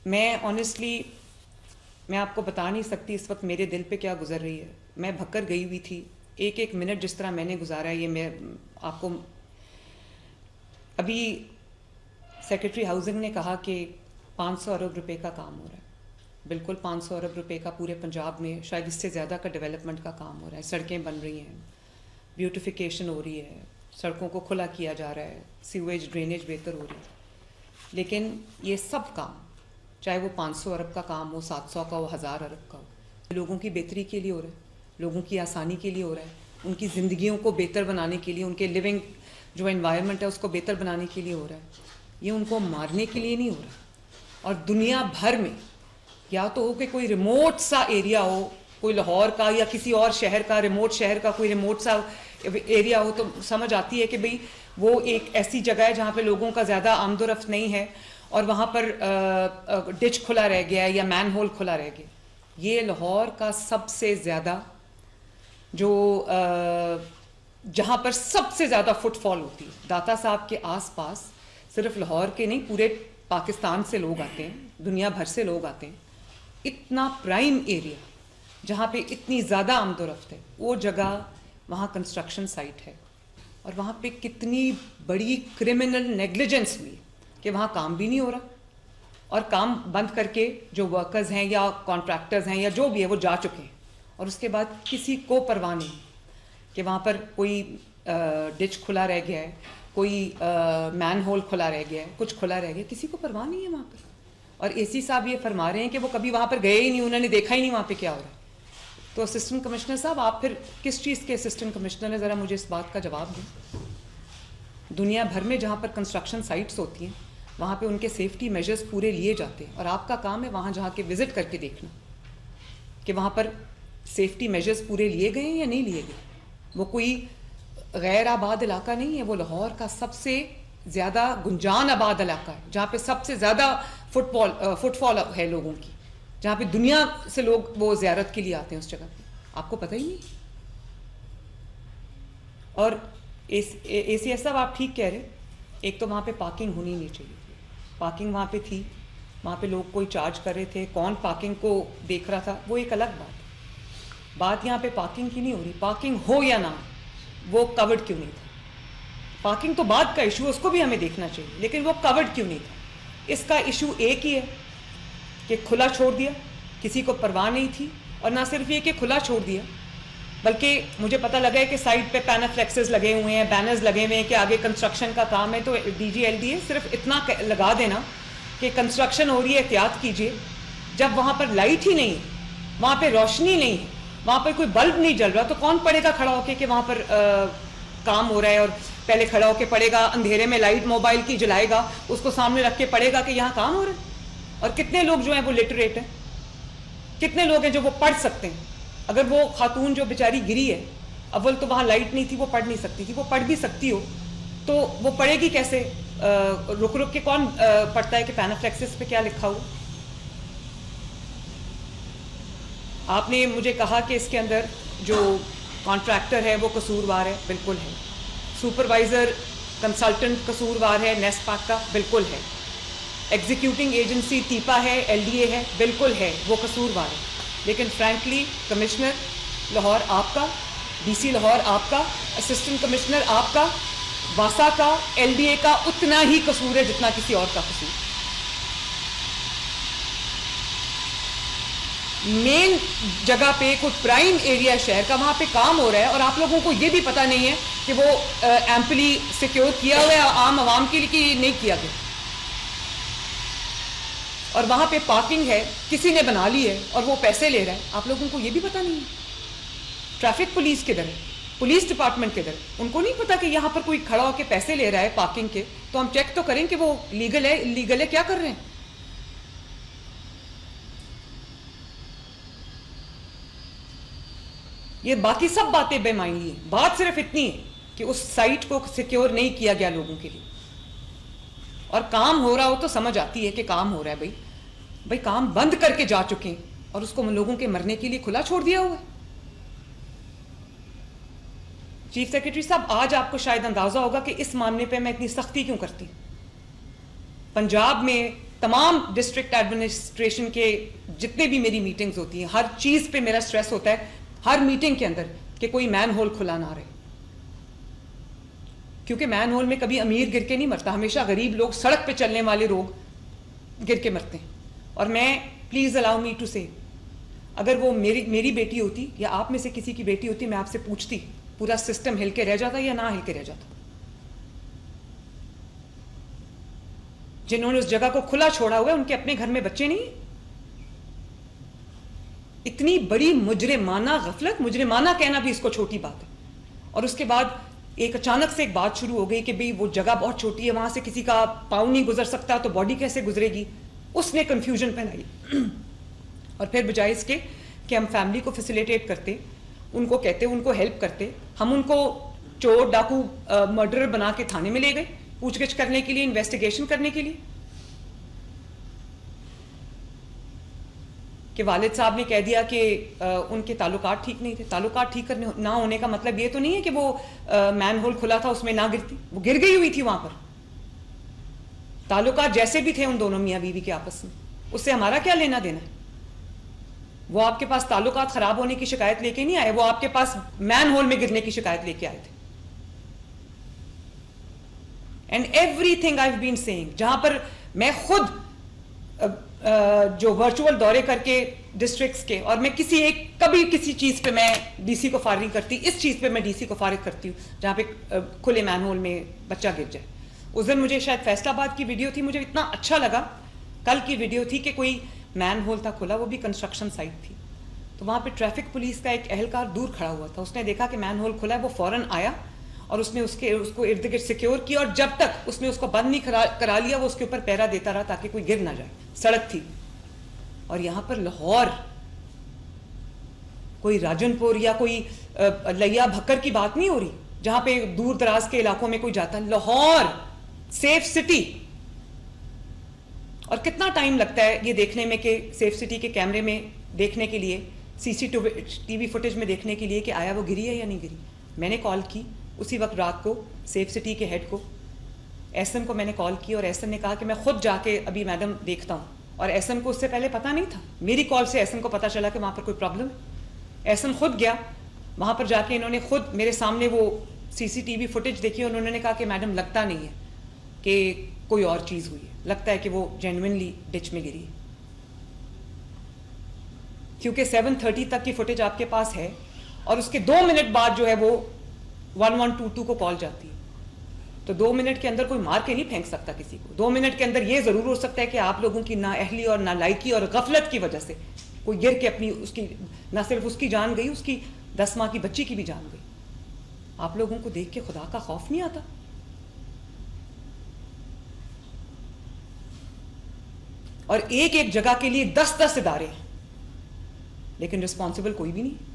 میں آنیسٹلی میں آپ کو بتا نہیں سکتی اس وقت میرے دل پہ کیا گزر رہی ہے. میں بھکر گئی ہوئی تھی. ایک ایک منٹ جس طرح میں نے گزارا ہے یہ میں آپ کو. ابھی سیکرٹری ہاؤسنگ نے کہا کہ 500 ارب روپے کا کام ہو رہا ہے. بالکل 500 ارب روپے کا پورے پنجاب میں شاید اس سے زیادہ کا ڈیولپمنٹ کا کام ہو رہا ہے. سڑکیں بن رہی ہیں, بیوٹیفیکیشن ہو رہی ہے, سڑکوں کو کھلا کیا جا رہا ہے, سیویج ڈرینیج بہتر ہو رہی ہے. لیکن یہ سب کام چاہے وہ 500 ارب کا کام ہو, 700 کا ہو, 1000 ارب کا ہو, لوگوں کی بہتری کے لیے ہو رہا ہے, لوگوں کی آسانی کے لیے ہو رہا ہے, ان کی زندگیوں کو بہتر بنانے کے لیے, ان کے لیونگ جو انوائرمنٹ ہے اس کو بہتر بنانے کے لیے ہو رہا ہے. یہ ان کو مارنے کے لیے نہیں ہو رہا. اور دنیا بھر میں یا تو ہو کہ کوئی ریموٹ سا ایریا ہو, کوئی لاہور کا یا کسی اور شہر کا, ریموٹ شہر کا کوئی ریموٹ سا ایریا ہو, تو سمجھ آتی ہے کہ بھئی وہ ایک ایسی جگہ ہے جہاں پہ لوگوں کا زیادہ آمد و رفت نہیں ہے اور وہاں پر ڈچ کھلا رہ گیا ہے یا مین ہول کھلا رہ گیا. یہ لاہور کا سب سے زیادہ جو جہاں پر سب سے زیادہ فٹ فال ہوتی ہے, داتا صاحب کے آس پاس صرف لاہور کے نہیں پورے پاکستان سے لوگ آتے ہیں, دنیا بھر سے لوگ آتے ہیں. اتنا پرائم ایریا جہاں پہ اتنی زیادہ آمد و رفت ہے, وہ جگہ وہاں کنسٹرکشن سائٹ ہے. اور وہاں پہ کتنی بڑی کرمنل نیگلیجنس ہوئی کہ وہاں کام بھی نہیں ہو رہا, اور کام بند کر کے جو ورکرز ہیں یا کانٹریکٹرز ہیں یا جو بھی ہے وہ جا چکے ہیں. اور اس کے بعد کسی کو پرواہ نہیں کہ وہاں پر کوئی ڈچ کھلا رہ گیا ہے, کوئی مین ہول کھلا رہ گیا ہے, کچھ کھلا رہ گیا, کسی کو پرواہ نہیں ہے وہاں پر. اور اے سی صاحب یہ فرما رہے ہیں کہ وہ کبھی وہاں پر گئے ہی نہیں, انہوں نے دیکھا ہی نہیں وہاں پہ کیا ہو رہا ہے. تو اسسٹنٹ کمشنر صاحب آپ پھر کس چیز کے اسسٹنٹ کمشنر ہیں, ذرا مجھے اس بات کا جواب دیں. دنیا بھر میں جہاں پر کنسٹرکشن سائٹس ہوتی ہیں وہاں پہ ان کے سیفٹی میجرز پورے لیے جاتے ہیں, اور آپ کا کام ہے وہاں جہاں کے وزٹ کر کے دیکھنا کہ وہاں پر سیفٹی میجرز پورے لیے گئے ہیں یا نہیں لیے گئے. وہ کوئی غیر آباد علاقہ نہیں ہے, وہ لاہور کا سب سے زیادہ گنجان آباد علاقہ ہے جہاں پہ سب سے زیادہ فٹ فال ہے لوگوں کی, جہاں پہ دنیا سے لوگ وہ زیارت کے لیے آتے ہیں اس جگہ پہ. آپ کو پتہ ہی نہیں. اور اے سی ایس صاحب آپ ٹھیک کہہ رہے, ایک تو وہاں پہ پارکنگ ہونی نہیں چاہیے. پارکنگ وہاں پہ تھی, وہاں پہ لوگ کوئی چارج کر رہے تھے, کون پارکنگ کو دیکھ رہا تھا وہ ایک الگ بات. بات یہاں پہ پارکنگ کی نہیں ہو رہی. پارکنگ ہو یا نہ وہ کورڈ کیوں نہیں تھا. پارکنگ تو بعد کا ایشو, اس کو بھی ہمیں دیکھنا چاہیے, لیکن وہ کورڈ کیوں نہیں تھا. اس کا ایشو ایک ہی ہے کہ کھلا چھوڑ دیا, کسی کو پرواہ نہیں تھی. اور نہ صرف یہ کہ کھلا چھوڑ دیا, بلکہ مجھے پتہ لگا ہے کہ سائٹ پہ پینافلیکسز لگے ہوئے ہیں, بینرز لگے ہوئے ہیں کہ آگے کنسٹرکشن کا کام ہے. تو D G L D A صرف اتنا لگا دینا کہ کنسٹرکشن ہو رہی ہے, احتیاط کیجیے. جب وہاں پر لائٹ ہی نہیں ہے, وہاں پہ روشنی نہیں ہے, وہاں پہ کوئی بلب نہیں جل رہا, تو کون پڑے گا کھڑا ہو کے کہ وہاں پر کام ہو رہا ہے. اور پہلے کھڑا ہو کے پڑھے گا, اندھیرے میں لائٹ موبائل کی جلائے گا, اس کو سامنے رکھ کے پڑھے گا کہ یہاں کام ہو رہا ہے. اور کتنے لوگ جو ہیں وہ لٹریٹ ہیں, کتنے لوگ ہیں جو وہ پڑھ سکتے ہیں. اگر وہ خاتون جو بیچاری گری ہے, اول تو وہاں لائٹ نہیں تھی, وہ پڑھ نہیں سکتی تھی. وہ پڑھ بھی سکتی ہو تو وہ پڑھے گی کیسے؟ رک رک کے کون پڑھتا ہے کہ پینافلیکسس پہ کیا لکھا ہو. آپ نے مجھے کہا کہ اس کے اندر جو کانٹریکٹر ہے وہ قصوروار ہے, بالکل ہے. سپروائزر کنسلٹنٹ قصوروار ہے نیسپاک کا, بالکل ہے. ایگزیکیوٹنگ ایجنسی ٹیپا ہے, ایل ڈی اے ہے, بالکل ہے, وہ قصوروار ہے. لیکن فرینکلی کمشنر لاہور آپ کا, ڈی سی لاہور آپ کا, اسسٹنٹ کمشنر آپ کا, واسا کا, ایل ڈی اے کا اتنا ہی قصور ہے جتنا کسی اور کا قصور. مین جگہ پہ کوئی پرائم ایریا شہر کا, وہاں پہ کام ہو رہا ہے, اور آپ لوگوں کو یہ بھی پتہ نہیں ہے کہ وہ ایمپلی سیکیور کیا ہوا ہے عام عوام کے لیے کہ نہیں کیا گیا. اور وہاں پہ پارکنگ ہے, کسی نے بنا لی ہے اور وہ پیسے لے رہا ہے, آپ لوگوں کو یہ بھی پتہ نہیں ہے. ٹریفک پولیس کدھر ہے, پولیس ڈپارٹمنٹ کدھر ہے, ان کو نہیں پتا کہ یہاں پر کوئی کھڑا ہو کے پیسے لے رہا ہے پارکنگ کے, تو ہم چیک تو کریں کہ وہ لیگل ہے انلیگل ہے, کیا کر رہے ہیں. یہ باقی سب باتیں بے معنی ہیں. بات صرف اتنی ہے کہ اس سائٹ کو سیکیور نہیں کیا گیا لوگوں کے لیے. اور کام ہو رہا ہو تو سمجھ آتی ہے کہ کام ہو رہا ہے. بھائی کام بند کر کے جا چکے ہیں اور اس کو لوگوں کے مرنے کے لیے کھلا چھوڑ دیا ہوا ہے. چیف سیکرٹری صاحب, آج آپ کو شاید اندازہ ہوگا کہ اس معاملے پہ میں اتنی سختی کیوں کرتی. پنجاب میں تمام ڈسٹرکٹ ایڈمنسٹریشن کے جتنے بھی میری میٹنگز ہوتی ہیں ہر چیز پہ میرا سٹریس ہوتا ہے ہر میٹنگ کے اندر کہ کوئی مین ہول کھلا نہ رہے, کیونکہ مین ہول میں کبھی امیر گر کے نہیں مرتا, ہمیشہ غریب لوگ, سڑک پہ چلنے والے لوگ گر کے مرتے ہیں. اور میں پلیز الاؤ می ٹو سے, اگر وہ میری بیٹی ہوتی یا آپ میں سے کسی کی بیٹی ہوتی, میں آپ سے پوچھتی پورا سسٹم ہل کے رہ جاتا یا نہ ہل کے رہ جاتا. جنہوں نے اس جگہ کو کھلا چھوڑا ہوا ہے ان کے اپنے گھر میں بچے نہیں. اتنی بڑی مجرمانہ غفلت, مجرمانہ کہنا بھی اس کو چھوٹی بات ہے. اور اس کے بعد ایک اچانک سے ایک بات شروع ہو گئی کہ بھئی وہ جگہ بہت چھوٹی ہے, وہاں سے کسی کا پاؤں نہیں گزر سکتا تو باڈی کیسے گزرے گی. اس نے کنفیوژن پھیلائی. اور پھر بجائے اس کے کہ ہم فیملی کو فیسیلیٹیٹ کرتے, ان کو کہتے, ان کو ہیلپ کرتے, ہم ان کو چور ڈاکو مرڈرر بنا کے تھانے میں لے گئے پوچھ گچھ کرنے کے لیے, انویسٹیگیشن کرنے کے لیے. کہ والد صاحب نے کہہ دیا کہ ان کے تعلقات ٹھیک نہیں تھے. تعلقات ٹھیک کرنے نہ ہونے کا مطلب یہ تو نہیں ہے کہ وہ مین ہول کھلا تھا اس میں نہ گرتی, وہ گر گئی ہوئی تھی وہاں پر. تعلقات جیسے بھی تھے ان دونوں میاں بیوی کے آپس میں, اس سے ہمارا کیا لینا دینا ہے. وہ آپ کے پاس تعلقات خراب ہونے کی شکایت لے کے نہیں آئے, وہ آپ کے پاس مین ہول میں گرنے کی شکایت لے کے آئے تھے. And everything I have been seeing, جہاں پر میں خود جو ورچوئل دورے کر کے ڈسٹرکٹس کے, اور میں کبھی کسی چیز پہ میں ڈی سی کو فارغ نہیں کرتی, اس چیز پہ میں ڈی سی کو فارغ کرتی ہوں جہاں پہ کھلے مین ہول میں بچہ گر جائے. اس دن مجھے شاید فیصل آباد کی ویڈیو تھی, مجھے اتنا اچھا لگا, کل کی ویڈیو تھی کہ کوئی مین ہول تھا کھلا, وہ بھی کنسٹرکشن سائٹ تھی. تو وہاں پہ ٹریفک پولیس کا ایک اہلکار دور کھڑا ہوا تھا, اس نے دیکھا کہ مین ہول کھلا ہے, وہ فوراً آیا اور اس نے اس کو ارد گرد سیکیور کیا, اور جب تک اس نے اس کو بند نہیں کرا لیا وہ اس کے اوپر پہرا دیتا رہا تاکہ کوئی گر نہ جائے. سڑک تھی. اور یہاں پر لاہور کوئی راجن پور یا کوئی لیا بھکر کی بات نہیں ہو رہی جہاں پہ دور دراز کے علاقوں میں کوئی جاتا ہے. Lahore safe city. اور کتنا ٹائم لگتا ہے یہ دیکھنے میں کہ سیف سٹی کے کیمرے میں دیکھنے کے لیے, سی سی ٹی وی فوٹیج میں دیکھنے کے لیے کہ آیا وہ گری ہے یا نہیں گری. میں نے کال کی اسی وقت رات کو سیف سٹی کے ہیڈ کو, ایس ایم کو میں نے کال کی, اور ایس ایم نے کہا کہ میں خود جا کے ابھی میڈم دیکھتا ہوں. اور ایس ایم کو اس سے پہلے پتہ نہیں تھا, میری کال سے ایس ایم کو پتہ چلا کہ وہاں پر کوئی پرابلم ہے. ایس ایم خود گیا وہاں پر, جا کے انہوں نے خود میرے سامنے وہ سی سی ٹی وی فوٹیج دیکھی, انہوں نے کہا کہ میڈم لگتا نہیں ہے کہ کوئی اور چیز ہوئی ہے, لگتا ہے کہ وہ جینوئنلی ڈچ میں گری ہے. کیونکہ 7:30 تک کی فوٹیج آپ کے پاس ہے, اور اس کے 2 منٹ بعد جو ہے وہ 1122 کو کال جاتی ہے. تو 2 منٹ کے اندر کوئی مار کے نہیں پھینک سکتا کسی کو. 2 منٹ کے اندر یہ ضرور ہو سکتا ہے کہ آپ لوگوں کی نااہلی اور نالائکی اور غفلت کی وجہ سے کوئی گر کے اپنی, اس کی نہ صرف اس کی جان گئی, اس کی 10 ماہ کی بچی کی بھی جان گئی. آپ لوگوں کو دیکھ کے خدا کا خوف نہیں آتا؟ اور ایک ایک جگہ کے لیے 10 ادارے ہیں, لیکن رسپانسبل کوئی بھی نہیں.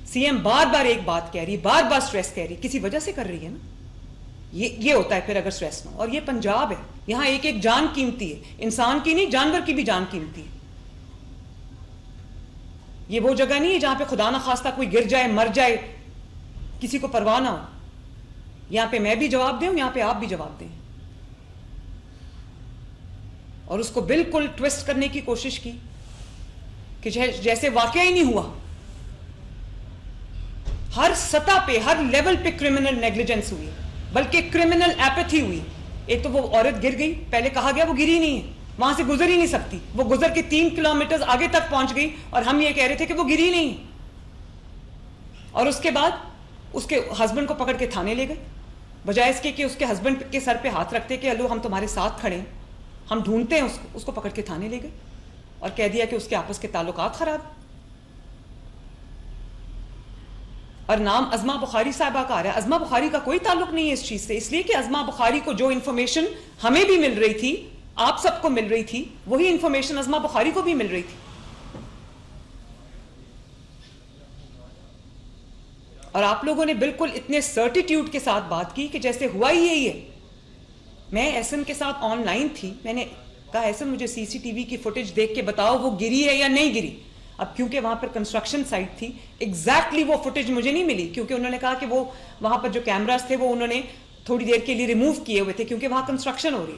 سی ایم بار بار ایک بات کہہ رہی, بار بار سٹریس کہہ رہی, کسی وجہ سے کر رہی ہے نا. یہ ہوتا ہے پھر اگر سٹریس نہ ہو. اور یہ پنجاب ہے, یہاں ایک ایک جان قیمتی ہے, انسان کی نہیں جانور کی بھی جان قیمتی ہے. یہ وہ جگہ نہیں ہے جہاں پہ خدا نہ خواستہ کوئی گر جائے, مر جائے, کسی کو پرواہ نہ ہو. یہاں پہ میں بھی جواب دوں, یہاں پہ آپ بھی جواب دیں. اور اس کو بالکل ٹویسٹ کرنے کی کوشش کی کہ جیسے واقعہ ہی نہیں ہوا. ہر سطح پہ, ہر لیول پہ کرمنل نیگلیجنس ہوئی, بلکہ کرمنل ایپتھی ہوئی. ایک تو وہ عورت گر گئی, پہلے کہا گیا وہ گری نہیں ہے, وہاں سے گزر ہی نہیں سکتی, وہ گزر کے 3 کلومیٹر آگے تک پہنچ گئی, اور ہم یہ کہہ رہے تھے کہ وہ گری نہیں. اور اس کے بعد اس کے ہسبینڈ کو پکڑ کے تھانے لے گئے, بجائے اس کے کہ اس کے ہسبینڈ کے سر پہ ہاتھ رکھتے کہ ہلو ہم تمہارے ساتھ کھڑے ہیں, ہم ڈھونڈتے ہیں اس کو پکڑ کے تھانے لے گئے, اور کہہ دیا کہ اس کے آپس کے تعلقات خراب. اور نام ازما بخاری صاحبہ کا آ رہا ہے. ازما بخاری کا کوئی تعلق نہیں ہے اس چیز سے, اس لیے کہ ازما بخاری کو جو انفارمیشن ہمیں بھی مل رہی تھی, آپ سب کو مل رہی تھی, وہی انفارمیشن ازما بخاری کو بھی مل رہی تھی. اور آپ لوگوں نے بالکل اتنے سرٹیٹیوڈ کے ساتھ بات کی کہ جیسے ہوا ہی یہی ہے. میں ایسن کے ساتھ آن لائن تھی, میں نے کہا ایسن مجھے سی سی ٹی وی کی فوٹیج دیکھ کے بتاؤ وہ گری ہے یا نہیں گری. اب کیونکہ وہاں پر کنسٹرکشن سائٹ تھی, ایگزیکٹلی وہ فوٹیج مجھے نہیں ملی, کیونکہ انہوں نے کہا کہ وہ وہاں پر جو کیمراز تھے وہ انہوں نے تھوڑی دیر کے لیے ریموو کیے ہوئے تھے کیونکہ وہاں کنسٹرکشن ہو رہی.